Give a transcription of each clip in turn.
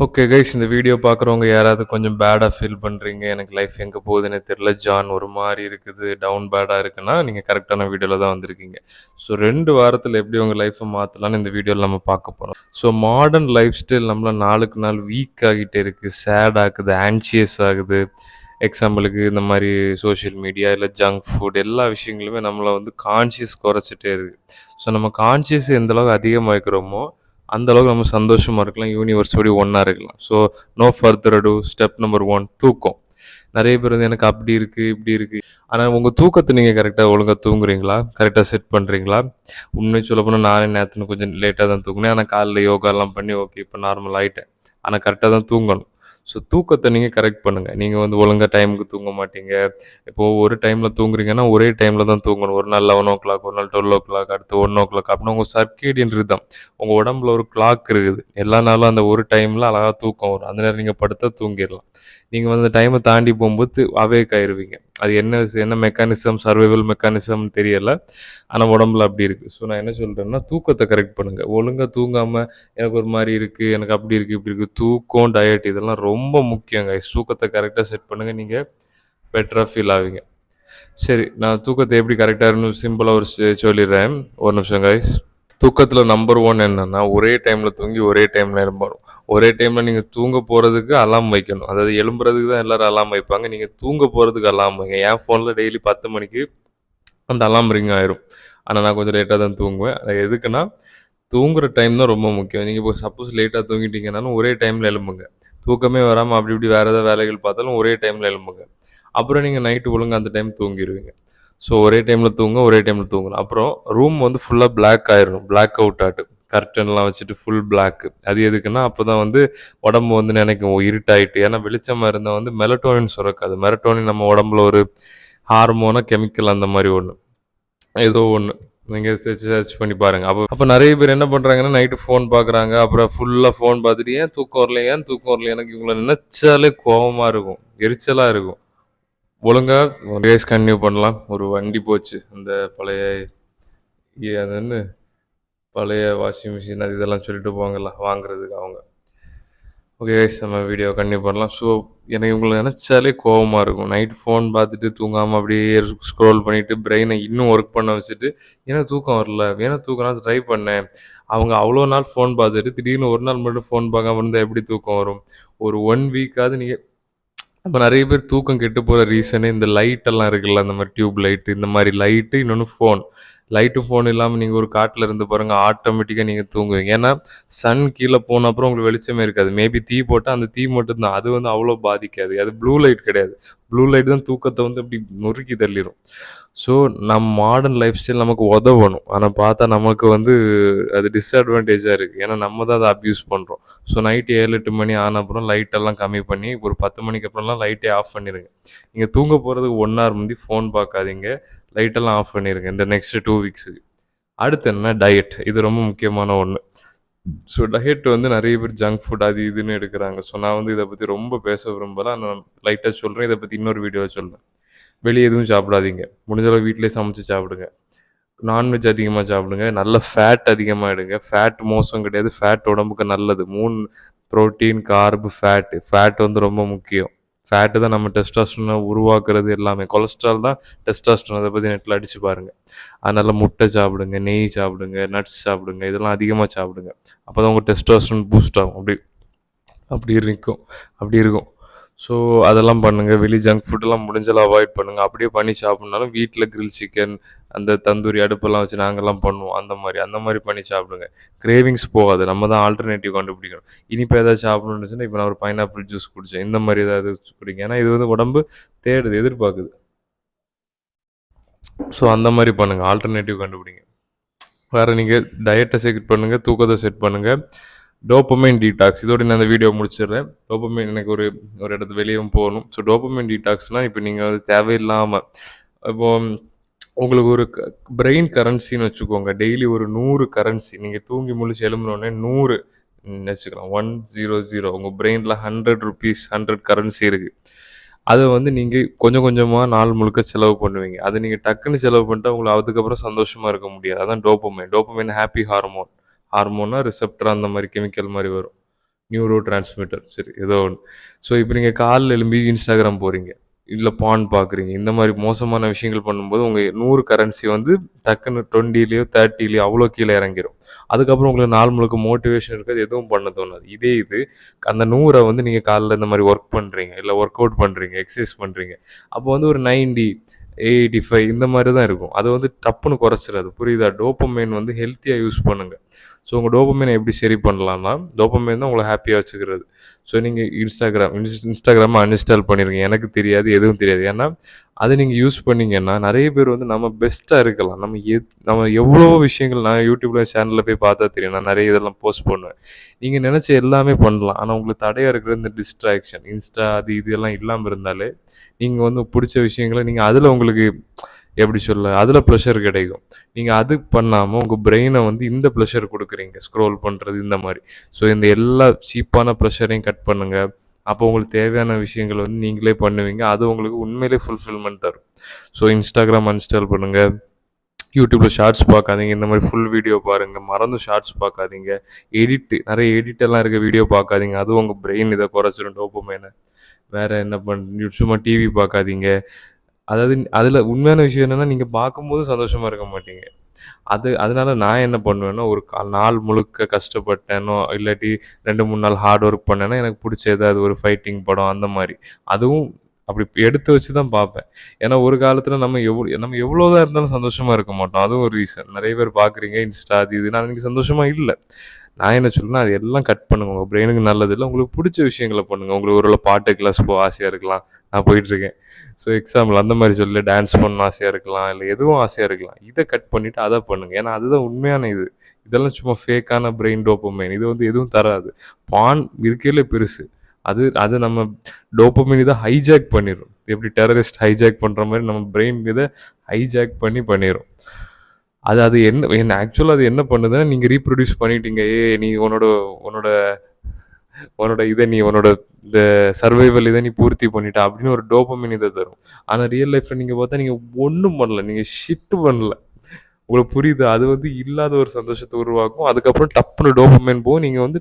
Okay guys, இந்த video பார்க்குறவங்க யாராவது கொஞ்சம் பேடாக ஃபீல் பண்ணுறீங்க, எனக்கு லைஃப் எங்கே போகுதுன்னு தெரில, ஜான் ஒரு மாதிரி இருக்குது, டவுன் பேடாக இருக்குன்னா நீங்கள் கரெக்டான வீடியோவில் தான் வந்திருக்கீங்க. ஸோ 2 வாரத்தில் எப்படி உங்கள் லைஃப்பை மாற்றலான்னு இந்த வீடியோவில் நம்ம பார்க்க போகிறோம். ஸோ மாடர்ன் லைஃப் ஸ்டைல் நம்மளை நாளுக்கு நாள் வீக் ஆகிட்டே இருக்குது, சேட் ஆகுது, ஆன்ஷியஸ் ஆகுது. எக்ஸாம்பிளுக்கு இந்த மாதிரி சோஷியல் மீடியா இல்லை ஜங்க் ஃபுட் எல்லா விஷயங்களுமே நம்மளை வந்து கான்ஷியஸ் குறைச்சிட்டே இருக்குது. ஸோ நம்ம கான்ஷியஸ் எந்தளவுக்கு அதிகமாக வைக்கிறோமோ அந்த அளவுக்கு நம்ம சந்தோஷமாக இருக்கலாம், யூனிவர்ஸோடு ஒன்றா இருக்கலாம். So no further ado, step number 1 தூக்கம். நிறைய பேர் வந்து எனக்கு அப்படி இருக்குது இப்படி இருக்குது. ஆனால் உங்கள் தூக்கத்தை நீங்கள் கரெக்டாக ஒழுங்காக தூங்குறீங்களா, கரெக்டாக செட் பண்ணுறீங்களா? உண்மையை சொல்ல போனால் நானே நேற்றுன்னு கொஞ்சம் லேட்டாக தான் தூங்கினேன். ஆனால் காலைல யோகாலாம் பண்ணி ஓகே இப்போ நார்மல் ஆகிட்டேன். ஆனால் கரெக்டாக தான் தூங்கணும். ஸோ தூக்கத்தை நீங்கள் கரெக்ட் பண்ணுங்கள். நீங்கள் வந்து ஒழுங்காக டைமுக்கு தூங்க மாட்டீங்க. இப்போது ஒரு டைமில் தூங்குறீங்கன்னா ஒரே டைமில் தான் தூங்கணும். ஒரு நாள் 11 o'clock, ஒரு நாள் 12 o'clock, அடுத்து 1 o'clock அப்படின்னா உங்கள் சர்க்கேடியன் ரிதம், உங்கள் உடம்புல ஒரு கிளாக் இருக்குது. எல்லா நாளும் அந்த ஒரு டைமில் அழகாக தூக்கம் வரும். அந்த நேரம் நீங்கள் படுத்தா தூங்கிடலாம். நீங்கள் வந்து டைமை தாண்டி போகும்போது அவேக் ஆயிடுவீங்க. அது என்ன மெக்கானிசம், சர்வைவல் மெக்கானிசம்னு தெரியலை, ஆனால் உடம்புல அப்படி இருக்குது. ஸோ நான் என்ன சொல்கிறேன்னா, தூக்கத்தை கரெக்ட் பண்ணுங்கள். ஒழுங்காக தூங்காமல் எனக்கு ஒரு மாதிரி இருக்குது, எனக்கு அப்படி இருக்குது இப்படி இருக்குது, தூக்கம், டயட் இதெல்லாம் ரொம்ப முக்கியங்க. தூக்கத்தை கரெக்டாக செட் பண்ணுங்கள், நீங்கள் பெட்டராக ஃபீல் ஆவீங்க. சரி, நான் தூக்கத்தை எப்படி கரெக்டாக இருக்கணும் சிம்பிளாக சொல்லிடுறேன். ஒரு நிமிஷம் கைஸ். தூக்கத்தில் நம்பர் 1 என்னென்னா, ஒரே டைமில் தூங்கி ஒரே டைமில் எழும்பணும். ஒரே டைமில் நீங்கள் தூங்க போகிறதுக்கு அலாம் வைக்கணும். அதாவது எழும்புறதுக்கு தான் எல்லோரும் அலாம் வைப்பாங்க, நீங்கள் தூங்க போகிறதுக்கு அலாம் வைங்க. என் ஃபோனில் டெய்லி 10 மணிக்கு அந்த அலாம் ரிங் ஆயிரும். ஆனால் நான் கொஞ்சம் லேட்டாக தான் தூங்குவேன். அது எதுக்குன்னா, தூங்குற டைம் தான் ரொம்ப முக்கியம். நீங்கள் இப்போ சப்போஸ் லேட்டாக தூங்கிட்டீங்கன்னாலும் ஒரே டைமில் எழும்புங்க. தூக்கமே வராமல் அப்படி இப்படி வேறு ஏதாவது வேலைகள் பார்த்தாலும் ஒரே டைமில் எழும்புங்க. அப்புறம் நீங்கள் நைட்டு ஒழுங்காக அந்த டைம் தூங்கிடுவீங்க. ஸோ ஒரே டைமில் ஒரே டைமில் தூங்கணும். அப்புறம் ரூம் வந்து ஃபுல்லாக பிளாக் ஆயிரும், பிளாக் அவுட் ஆட்டு, கர்டன்லாம் வச்சுட்டு ஃபுல் பிளாக்கு. அது எதுக்குன்னா, அப்போ தான் வந்து உடம்பு வந்து நினைக்கும் இருட்டாயிட்டு. ஏன்னா வெளிச்சமாக இருந்தால் வந்து மெலட்டோனின் சுரக்காது. மெலட்டோனின் நம்ம உடம்புல ஒரு ஹார்மோனா கெமிக்கல், அந்த மாதிரி ஒன்று, ஏதோ ஒன்று நீங்கள் சர்ச் பண்ணி பாருங்கள். அப்போ நிறைய பேர் என்ன பண்ணுறாங்கன்னா, நைட்டு ஃபோன் பார்க்குறாங்க, அப்புறம் ஃபுல்லாக ஃபோன் பார்த்துட்டு ஏன் தூக்கம் வரல. எனக்கு இவங்களை நினச்சாலே கோபமாக இருக்கும், எரிச்சலாக இருக்கும். ஒழுங்காக கேஸ் கன்டினியூ பண்ணலாம். ஒரு வண்டி போச்சு, இந்த அது பழைய வாஷிங் மிஷின் அது இதெல்லாம் சொல்லிட்டு போவாங்கல்ல வாங்குறதுக்கு அவங்க. ஓகே கைஸ், நம்ம வீடியோ கன்டினியூ பண்ணலாம். ஸோ எனக்கு இவங்களை நினச்சாலே கோபமாக இருக்கும். நைட் ஃபோன் பார்த்துட்டு தூங்காமல் அப்படியே ஸ்க்ரோல் பண்ணிவிட்டு பிரெயினை இன்னும் ஒர்க் பண்ண வச்சுட்டு எனக்கு தூக்கம் வரல, வேணும் தூக்கம் ட்ரை பண்ணேன். அவங்க அவ்வளோ நாள் ஃபோன் பார்த்துட்டு திடீர்னு ஒரு நாள் மட்டும் ஃபோன் பார்க்காம இருந்தால் எப்படி தூக்கம் வரும்? ஒரு 1 வீக்காவது நீங்கள். இப்போ நிறைய பேர் தூக்கம் கெட்டு போகிற ரீசனே இந்த லைட்டெல்லாம் இருக்குல்ல, அந்த மாதிரி டியூப் லைட்டு, இந்த மாதிரி லைட்டு, இன்னொன்று ஃபோன். ஃபோன் இல்லாமல் நீங்கள் ஒரு காட்டில் இருந்து பாருங்கள், ஆட்டோமேட்டிக்காக நீங்கள் தூங்குவீங்க. ஏன்னா சன் கீழே போன அப்புறம் உங்களுக்கு வெளிச்சமே இருக்காது. மேபி தீ போட்டால் அந்த தீ மட்டும்தான், அது வந்து அவ்வளோ பாதிக்காது. அது ப்ளூ லைட் கிடையாது. ப்ளூ லைட் தான் தூக்கத்தை வந்து அப்படி நொறுக்கி தள்ளிடும். ஸோ நம்ம மாடர்ன் லைஃப் ஸ்டைல் நமக்கு உதவணும், ஆனால் பார்த்தா நமக்கு வந்து அது டிஸ்அட்வான்டேஜாக இருக்குது. ஏன்னா நம்ம தான் அதை அப்யூஸ் பண்ணுறோம். ஸோ நைட்டு 7-8 மணி ஆன அப்புறம் லைட்டெல்லாம் கம்மி பண்ணி ஒரு 10 மணிக்கு அப்புறம்லாம் லைட்டே ஆஃப் பண்ணிடுங்க. நீங்கள் தூங்க போகிறதுக்கு 1 hour முந்தி ஃபோன் பார்க்காதீங்க, லைட்டெல்லாம் ஆஃப் பண்ணிடுங்க இந்த நெக்ஸ்ட் 2 வீக்ஸுக்கு. அடுத்து என்ன, டயட். இது ரொம்ப முக்கியமான ஒன்று. ஸோ டயட் வந்து நிறைய பேர் ஜங்க் ஃபுட் அது இதுன்னு எடுக்கிறாங்க. ஸோ நான் வந்து இதை பற்றி ரொம்ப பேச விரும்பலை, நான் லைட்டாக சொல்கிறேன். இதை பற்றி இன்னொரு வீடியோவில் சொல்கிறேன். வெளியே எதுவும் சாப்பிடாதீங்க, முடிஞ்சளவு வீட்டிலே சமைச்சு சாப்பிடுங்க. நான்வெஜ் அதிகமாக சாப்பிடுங்க, நல்ல ஃபேட் அதிகமாக எடுங்க. ஃபேட் மோசம் கிடையாது, ஃபேட் உடம்புக்கு நல்லது. 3 ப்ரோட்டீன், கார்பு, ஃபேட் வந்து ரொம்ப முக்கியம். ஃபேட்டு தான் நம்ம டெஸ்டாஸ்டரோனை உருவாக்குறது எல்லாமே. கொலஸ்ட்ரால் தான் டெஸ்டாஸ்டரோன், அதை பற்றி நெட்டில் அடித்து பாருங்கள். அதனால் முட்டை சாப்பிடுங்க, நெய் சாப்பிடுங்க, நட்ஸ் சாப்பிடுங்க, இதெல்லாம் அதிகமாக சாப்பிடுங்க. அப்போ தான் உங்கள் டெஸ்டாஸ்டரோன் பூஸ்ட் ஆகும். அப்படி இருக்கும். ஸோ அதெல்லாம் பண்ணுங்கள். வெளி ஜங்க் ஃபுட்டெல்லாம் முடிஞ்சளவு அவாய்ட் பண்ணுங்கள். அப்படியே பண்ணி சாப்பிட்னாலும் வீட்டில் கிரில் சிக்கன், அந்த தந்தூரி அடுப்பெல்லாம் வச்சு நாங்கள்லாம் பண்ணுவோம், அந்த மாதிரி பண்ணி சாப்பிடுங்க. கிரேவிங்ஸ் போகாது, நம்ம தான் ஆல்டர்னேட்டிவ் கண்டுபிடிக்கணும். இனிப்பு ஏதாவது சாப்பிடணும்னு இருந்துச்சுன்னா, இப்போ நான் ஒரு பைனாப்பிள் ஜூஸ் குடித்தேன், இந்த மாதிரி ஏதாவது குடிங்க. ஏன்னா இது வந்து உடம்பு தேடுது, எதிர்பார்க்குது. ஸோ அந்த மாதிரி பண்ணுங்கள், ஆல்டர்னேட்டிவ் கண்டுபிடிங்க. வேறு நீங்கள் டயட்டை செட் பண்ணுங்கள், தூக்கத்தை செட் பண்ணுங்கள். டோப்பமைன் டீடாக்ஸ், இதோட நான் அந்த வீடியோ முடிச்சிடுறேன். டோப்பமைன், எனக்கு ஒரு இடத்து வெளியும் போகணும். ஸோ டோப்பமைன் டீடாக்ஸ்னால், இப்போ நீங்கள் வந்து தேவையில்லாமல் இப்போது உங்களுக்கு ஒரு பிரெயின் கரன்சின்னு வச்சுக்கோங்க. டெய்லி ஒரு 100 கரன்சி, நீங்கள் தூங்கி முழிச்சு எழும்புனோடனே 100 வச்சுக்கலாம், 100. உங்கள் பிரெயினில் 100 rupees, 100 கரன்சி இருக்குது. அதை வந்து நீங்கள் கொஞ்சம் கொஞ்சமாக நாள் முழுக்க செலவு பண்ணுவீங்க. அதை நீங்கள் டக்குன்னு செலவு பண்ணிட்டு உங்களுக்கு அதுக்கப்புறம் சந்தோஷமாக இருக்க முடியாது. அதான் டோப்பமைன். ஹாப்பி ஹார்மோன்னா ரிசெப்டர், அந்த மாதிரி கெமிக்கல் மாதிரி வரும். நியூரோ டிரான்ஸ்மிட்டர் சரி ஏதோ ஒன்று. ஸோ இப்போ நீங்கள் காலைல எழும்பி இன்ஸ்டாகிராம் போகிறீங்க, இல்லை பான் பார்க்குறீங்க, இந்த மாதிரி மோசமான விஷயங்கள் பண்ணும்போது உங்கள் 100 கரன்சி வந்து டக்குன்னு 20லேயோ 30லேயோ அவ்வளோ கீழே இறங்கிரும். அதுக்கப்புறம் உங்களுக்கு நாள் முழுக்க மோட்டிவேஷன் இருக்காது, எதுவும் பண்ண தோணாது. இதே இது அந்த 100 வந்து நீங்கள் காலைல இந்த மாதிரி ஒர்க் பண்ணுறீங்க, இல்லை ஒர்க் அவுட் பண்ணுறீங்க, எக்ஸசைஸ் பண்ணுறீங்க, அப்போ வந்து ஒரு 90 85 இந்த மாதிரி தான் இருக்கும். அது வந்து டப்புன்னு குறைச்சிடாது. புரியுதா? டோப்பமைன் வந்து ஹெல்த்தியாக யூஸ் பண்ணுங்கள். ஸோ உங்கள் டோப்பமைனை எப்படி சரி பண்ணலான்னா, டோப்பமைன் தான் உங்களை ஹாப்பியாக வச்சுக்கிறது. ஸோ நீங்கள் இன்ஸ்டாகிராமை அன்இன்ஸ்டால் பண்ணிடுங்க. எனக்கு தெரியாது, எதுவும் தெரியாது. ஏன்னா அதை நீங்கள் யூஸ் பண்ணீங்கன்னா நிறைய பேர் வந்து நம்ம பெஸ்ட்டாக இருக்கலாம். நம்ம எவ்வளோ விஷயங்கள் நான் யூடியூப்பில் சேனலில் போய் பார்த்தா தெரியும். நான் நிறைய இதெல்லாம் போஸ்ட் பண்ணுவேன். நீங்கள் நினச்ச எல்லாமே பண்ணலாம். ஆனால் உங்களுக்கு தடையாக இருக்கிற இந்த டிஸ்ட்ராக்ஷன், இன்ஸ்டா அது இது எல்லாம் இல்லாமல் இருந்தாலே நீங்கள் வந்து பிடிச்ச விஷயங்களை நீங்கள் அதில் உங்களுக்கு எப்படி சொல்ல, அதில் ப்ளஷர் கிடைக்கும். நீங்கள் அது பண்ணாமல் உங்கள் பிரெயினை வந்து இந்த ப்ளஷர் கொடுக்குறீங்க, ஸ்க்ரோல் பண்ணுறது இந்த மாதிரி. ஸோ இந்த எல்லா சீப்பான ப்ளஷரையும் கட் பண்ணுங்கள். அப்போ உங்களுக்கு தேவையான விஷயங்கள் வந்து நீங்களே பண்ணுவீங்க. அது உங்களுக்கு உண்மையிலே ஃபுல்ஃபில்மெண்ட் தரும். ஸோ இன்ஸ்டாகிராம் அன்இன்ஸ்டால் பண்ணுங்கள். யூடியூப்பில் ஷார்ட்ஸ் பார்க்காதீங்க. இந்த மாதிரி ஃபுல் வீடியோ பாருங்கள். மறந்து ஷார்ட்ஸ் பார்க்காதீங்க. நிறைய எடிட்டெல்லாம் இருக்க வீடியோ பார்க்காதீங்க. அதுவும் உங்கள் பிரெயின் இதை குறைச்சிடும், டோப்பமைனை. வேறு என்ன சும்மா டிவி பார்க்காதீங்க. அதாவது அதில் உண்மையான விஷயம் என்னென்னா, நீங்கள் பார்க்கும்போது சந்தோஷமாக இருக்க மாட்டீங்க. அதனால நான் என்ன பண்ணுவேன்னா, ஒரு நாள் முழுக்க கஷ்டப்பட்டேனோ, இல்லாட்டி 2, 3 நாள் ஹார்ட் ஒர்க் பண்ணேன்னா, எனக்கு பிடிச்ச ஏதாவது ஒரு ஃபைட்டிங் படம் அந்த மாதிரி. அதுவும் அப்படி எடுத்து வச்சு தான் பார்ப்பேன். ஏன்னா ஒரு காலத்தில் நம்ம எவ்வளோ தான் இருந்தாலும் சந்தோஷமாக இருக்க மாட்டோம். அதுவும் ஒரு ரீசன். நிறைய பேர் பார்க்குறீங்க இன்ஸ்டா அது இது, நான் எனக்கு சந்தோஷமாக இல்லை. நான் என்ன சொல்லுன்னா, அது எல்லாம் கட் பண்ணுங்க. உங்கள் பிரெயினுக்கு நல்லது இல்லை. உங்களுக்கு பிடிச்ச விஷயங்களை பண்ணுங்கள். உங்களுக்கு ஒரு பாட்டு கிளாஸ் ஆசையாக இருக்கலாம், நான் போயிட்டுருக்கேன். ஸோ எக்ஸாம்பிள் அந்த மாதிரி சொல்லி டான்ஸ் பண்ண ஆசையாக இருக்கலாம், இல்லை எதுவும் ஆசையாக இருக்கலாம். இதை கட் பண்ணிவிட்டு அதை பண்ணுங்கள். ஏன்னா அதுதான் உண்மையான இது. இதெல்லாம் சும்மா ஃபேக்கான பிரெயின் டோப்பமைன். இது வந்து எதுவும் தராது. பான் இருக்கையிலே பெருசு. அது நம்ம டோப்பமைன் இதை ஹைஜாக் பண்ணிடும். எப்படி டெரரிஸ்ட் ஹைஜாக் பண்ணுற மாதிரி நம்ம பிரெயின் இதை ஹைஜாக் பண்ணிடும். அது என்ன ஆக்சுவலாக அது என்ன பண்ணுதுன்னா, நீங்கள் ரீப்ரொடியூஸ் பண்ணிட்டீங்க, நீ உன்னோட இந்த சர்வைவல் இதை நீ பூர்த்தி பண்ணிட்ட அப்படின்னு ஒரு டோப்பமைன் இதை தரும். ஆனால் ரியல் லைஃப்பில் நீங்கள் பார்த்தா நீங்கள் ஒன்றும் பண்ணல, நீங்கள் ஷிட்டு பண்ணல. உங்களுக்கு புரியுது? அது வந்து இல்லாத ஒரு சந்தோஷத்தை உருவாக்கும். அதுக்கப்புறம் டப்புன்னு டோப்பமைன் போகும். நீங்கள் வந்து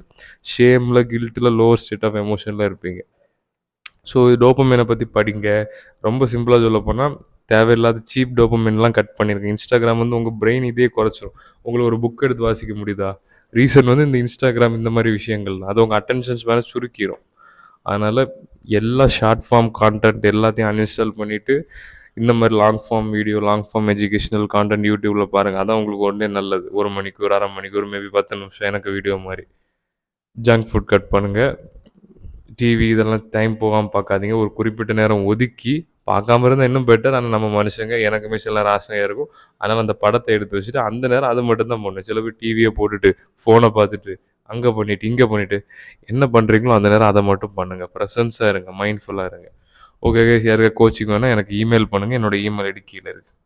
ஷேமில், கில்ட்டில், லோவர் ஸ்டேட் ஆஃப் எமோஷனில் இருப்பீங்க. ஸோ டோப்பமைனை பற்றி படிங்க. ரொம்ப சிம்பிளாக சொல்ல போனால், தேவையில்லாத சீப் டோப்பமைன்லாம் கட் பண்ணியிருக்கேன். இன்ஸ்டாகிராம் வந்து உங்கள் பிரெயின் இதே குறைச்சிரும். உங்களுக்கு ஒரு புக் எடுத்து வாசிக்க முடியுதா? ரீசன் வந்து இந்த இன்ஸ்டாகிராம் இந்த மாதிரி விஷயங்கள் அது உங்கள் அட்டென்ஷன்ஸ் மேலே சுருக்கிடும். அதனால் எல்லா ஷார்ட் ஃபார்ம் கான்டென்ட் எல்லாத்தையும் அன்இன்ஸ்டால் பண்ணிவிட்டு, இந்த மாதிரி long form video, long form educational content யூடியூப்பில் பாருங்கள். அதான் உங்களுக்கு ஒன்றே நல்லது. 1 மணிக்கூர், 1/2 மணிக்கூர், மேபி 10 நிமிஷம் எனக்கு வீடியோ மாதிரி. ஜங்க் ஃபுட் கட் பண்ணுங்கள். டிவி இதெல்லாம் டைம் போகாமல் பார்க்காதீங்க. ஒரு குறிப்பிட்ட நேரம் ஒதுக்கி பார்க்காம இருந்தால் இன்னும் பெட்டர். ஆனால் நம்ம மனுஷங்க, எனக்குமே சில நேரம் ஆசையாக இருக்கும். அதனால் அந்த படத்தை எடுத்து வச்சுட்டு அந்த நேரம் அதை மட்டும்தான் பண்ணணும். சில பேர் டிவியை போட்டுட்டு ஃபோனை பார்த்துட்டு அங்கே பண்ணிவிட்டு இங்கே பண்ணிவிட்டு என்ன பண்ணுறீங்களோ அந்த நேரம் அதை மட்டும் பண்ணுங்கள். ப்ரெசன்ஸாக இருங்க, மைண்ட்ஃபுல்லாக இருங்க. ஓகே கைஸ், யாருக்கா கோச்சிங் வேணால் எனக்கு இமெயில் பண்ணுங்கள். என்னோடய இமெயில் ஐடி கீழே இருக்குது.